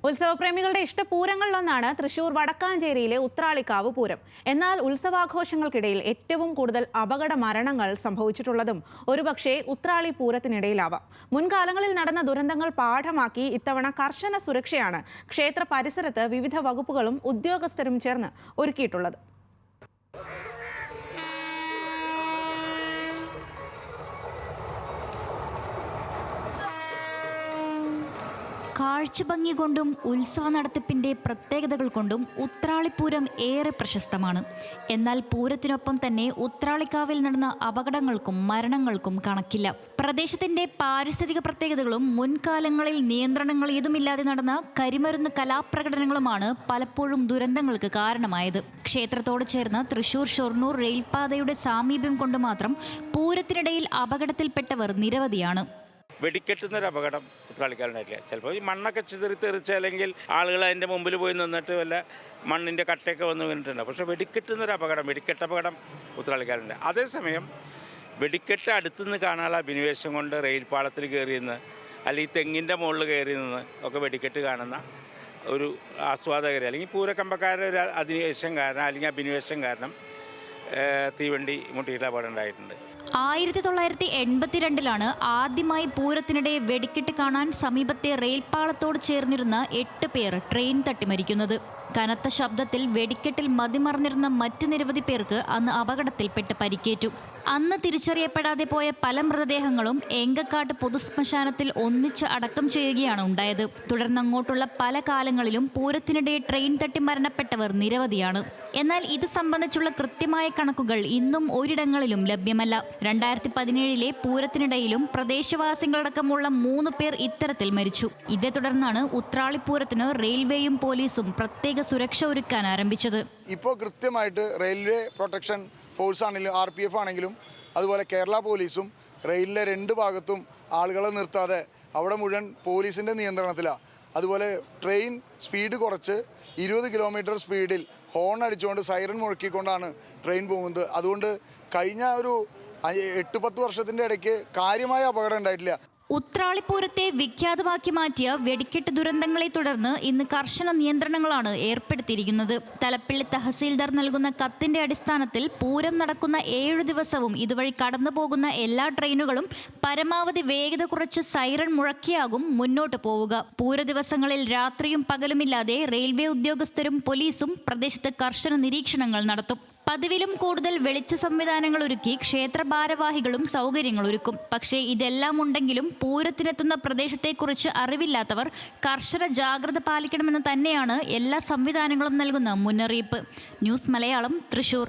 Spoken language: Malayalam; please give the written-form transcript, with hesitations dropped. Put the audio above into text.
ഉത്സവപ്രേമികളുടെ ഇഷ്ടപൂരങ്ങളിലൊന്നാണ് തൃശൂർ വടക്കാഞ്ചേരിയിലെ ഉത്രാളിക്കാവ് പൂരം. എന്നാൽ ഉത്സവാഘോഷങ്ങൾക്കിടയിൽ ഏറ്റവും കൂടുതൽ അപകട മരണങ്ങൾ സംഭവിച്ചിട്ടുള്ളതും ഒരുപക്ഷെ ഉത്രാളി പൂരത്തിനിടയിലാവാം. മുൻകാലങ്ങളിൽ നടന്ന ദുരന്തങ്ങൾ പാഠമാക്കി ഇത്തവണ കർശന സുരക്ഷയാണ് ക്ഷേത്ര പരിസരത്ത് വിവിധ വകുപ്പുകളും ഉദ്യോഗസ്ഥരും ചേർന്ന് ഒരുക്കിയിട്ടുള്ളത്. കാഴ്ചഭംഗി കൊണ്ടും ഉത്സവ നടത്തിപ്പിന്റെ പ്രത്യേകതകൾ കൊണ്ടും ഉത്രാളിപ്പൂരം ഏറെ പ്രശസ്തമാണ്. എന്നാൽ പൂരത്തിനൊപ്പം തന്നെ ഉത്രാളിക്കാവിൽ നടന്ന അപകടങ്ങൾക്കും മരണങ്ങൾക്കും കണക്കില്ല. പ്രദേശത്തിന്റെ പാരിസ്ഥിതിക പ്രത്യേകതകളും മുൻകാലങ്ങളിൽ നിയന്ത്രണങ്ങൾ ഏതുമില്ലാതെ നടന്ന കരിമരുന്ന് കലാപ്രകടനങ്ങളുമാണ് പലപ്പോഴും ദുരന്തങ്ങൾക്ക് കാരണമായത്. ക്ഷേത്രത്തോട് ചേർന്ന് തൃശൂർ ഷൊർണൂർ റെയിൽപാതയുടെ സാമീപ്യം കൊണ്ട് മാത്രം പൂരത്തിനിടയിൽ അപകടത്തിൽപ്പെട്ടവർ നിരവധിയാണ്. വെടിക്കെട്ടുന്നൊരു അപകടം ഉത്രാളിക്കാലുണ്ടായിട്ടില്ല. ചിലപ്പോൾ ഈ മണ്ണൊക്കെ ചിതറിത്തെറിച്ച് അല്ലെങ്കിൽ ആളുകൾ അതിൻ്റെ മുമ്പിൽ പോയി നിന്നിട്ട് വല്ല മണ്ണിൻ്റെ കട്ടയൊക്കെ വന്ന് വീണിട്ടുണ്ട്. പക്ഷേ വെടിക്കെട്ടുന്നൊരു അപകടം, വെടിക്കെട്ടപകടം ഉത്രാളിക്കാലുണ്ട്. അതേസമയം വെടിക്കെട്ട് അടുത്തുനിന്ന് കാണാനുള്ള അഭിനിവേശം കൊണ്ട് റെയിൽ പാളത്തിൽ കയറിയെന്ന് അല്ലെങ്കിൽ തെങ്ങിൻ്റെ മുകളിൽ കയറി നിന്ന് ഒക്കെ വെടിക്കെട്ട് കാണുന്ന ഒരു ആസ്വാദകർ അല്ലെങ്കിൽ പൂരക്കമ്പക്കാരുടെ ഒരു അധിനിവേശം കാരണം അല്ലെങ്കിൽ അഭിനിവേശം കാരണം തീവണ്ടി മുട്ടിയിട്ട് അപകടം ഉണ്ടായിട്ടുണ്ട്. 1982 ആദ്യമായി പൂരത്തിനിടെ വെടിക്കെട്ട് കാണാൻ സമീപത്തെ റെയിൽപാളത്തോട് ചേർന്നിരുന്ന 8 പേർ ട്രെയിൻ തട്ടി മരിക്കുന്നത്. കനത്ത ശബ്ദത്തിൽ വെടിക്കെട്ടിൽ മതിമറന്നിരുന്ന മറ്റ് നിരവധി പേർക്ക് അന്ന് അപകടത്തിൽപ്പെട്ട് പരിക്കേറ്റു. അന്ന് തിരിച്ചറിയപ്പെടാതെ പോയ പല മൃതദേഹങ്ങളും എങ്കക്കാട്ട് പൊതുശ്മശാനത്തിൽ ഒന്നിച്ച് അടക്കം ചെയ്യുകയാണ് ഉണ്ടായത്. തുടർന്നങ്ങോട്ടുള്ള പല കാലങ്ങളിലും പൂരത്തിനിടെ ട്രെയിൻ തട്ടി മരണപ്പെട്ടവർ നിരവധിയാണ്. എന്നാൽ ഇത് സംബന്ധിച്ചുള്ള കൃത്യമായ കണക്കുകൾ ഇന്നും ഒരിടങ്ങളിലും ലഭ്യമല്ല. 2017 പൂരത്തിനിടയിലും പ്രദേശവാസികളടക്കമുള്ള 3 പേർ ഇത്തരത്തിൽ മരിച്ചു. ഇതേ തുടർന്നാണ് ഉത്രാളിപ്പൂരത്തിന് റെയിൽവേയും പോലീസും പ്രത്യേക സുരക്ഷ ഒരുക്കാൻ ആരംഭിച്ചത്. ഇപ്പോൾ കൃത്യമായിട്ട് റെയിൽവേ പ്രൊട്ടക്ഷൻ ഫോഴ്സ് ആണെങ്കിലും RPF ആണെങ്കിലും അതുപോലെ കേരള പോലീസും റെയിലിലെ 2 ഭാഗത്തും ആളുകളെ നിർത്താതെ അവിടെ മുഴുവൻ പോലീസിൻ്റെ നിയന്ത്രണത്തിലാണ്. അതുപോലെ ട്രെയിൻ സ്പീഡ് കുറച്ച് 20 കിലോമീറ്റർ സ്പീഡിൽ ഹോൺ അടിച്ചുകൊണ്ട് സൈറൻ മുഴക്കിക്കൊണ്ടാണ് ട്രെയിൻ പോകുന്നത്. അതുകൊണ്ട് കഴിഞ്ഞ ഒരു 8-10 വർഷത്തിൻ്റെ ഇടയ്ക്ക് കാര്യമായ അപകടം ഉണ്ടായിട്ടില്ല. ഉത്രാളിപ്പൂരത്തെ വിഖ്യാതമാക്കി മാറ്റിയ വെടിക്കെട്ട് ദുരന്തങ്ങളെ തുടർന്ന് ഇന്ന് കർശന നിയന്ത്രണങ്ങളാണ് ഏർപ്പെടുത്തിയിരിക്കുന്നത്. തലപ്പള്ളി തഹസീൽദാർ നൽകുന്ന കത്തിന്റെ അടിസ്ഥാനത്തിൽ പൂരം നടക്കുന്ന 7 ദിവസവും ഇതുവഴി കടന്നു പോകുന്ന എല്ലാ ട്രെയിനുകളും പരമാവധി വേഗത കുറച്ച് സൈറൺ മുഴക്കിയാകും മുന്നോട്ട് പോവുക. പൂര ദിവസങ്ങളിൽ രാത്രിയും പകലുമില്ലാതെ റെയിൽവേ ഉദ്യോഗസ്ഥരും പോലീസും പ്രദേശത്ത് കർശന നിരീക്ഷണങ്ങൾ നടത്തും. പതിവിലും കൂടുതൽ വെളിച്ച സംവിധാനങ്ങൾ ഒരുക്കി ക്ഷേത്ര ഭാരവാഹികളും സൗകര്യങ്ങൾ ഒരുക്കും. പക്ഷേ ഇതെല്ലാം ഉണ്ടെങ്കിലും പൂരത്തിനെത്തുന്ന പ്രദേശത്തെക്കുറിച്ച് അറിവില്ലാത്തവർ കർശന ജാഗ്രത പാലിക്കണമെന്ന് തന്നെയാണ് എല്ലാ സംവിധാനങ്ങളും നൽകുന്ന മുന്നറിയിപ്പ്. ന്യൂസ് മലയാളം, തൃശൂർ.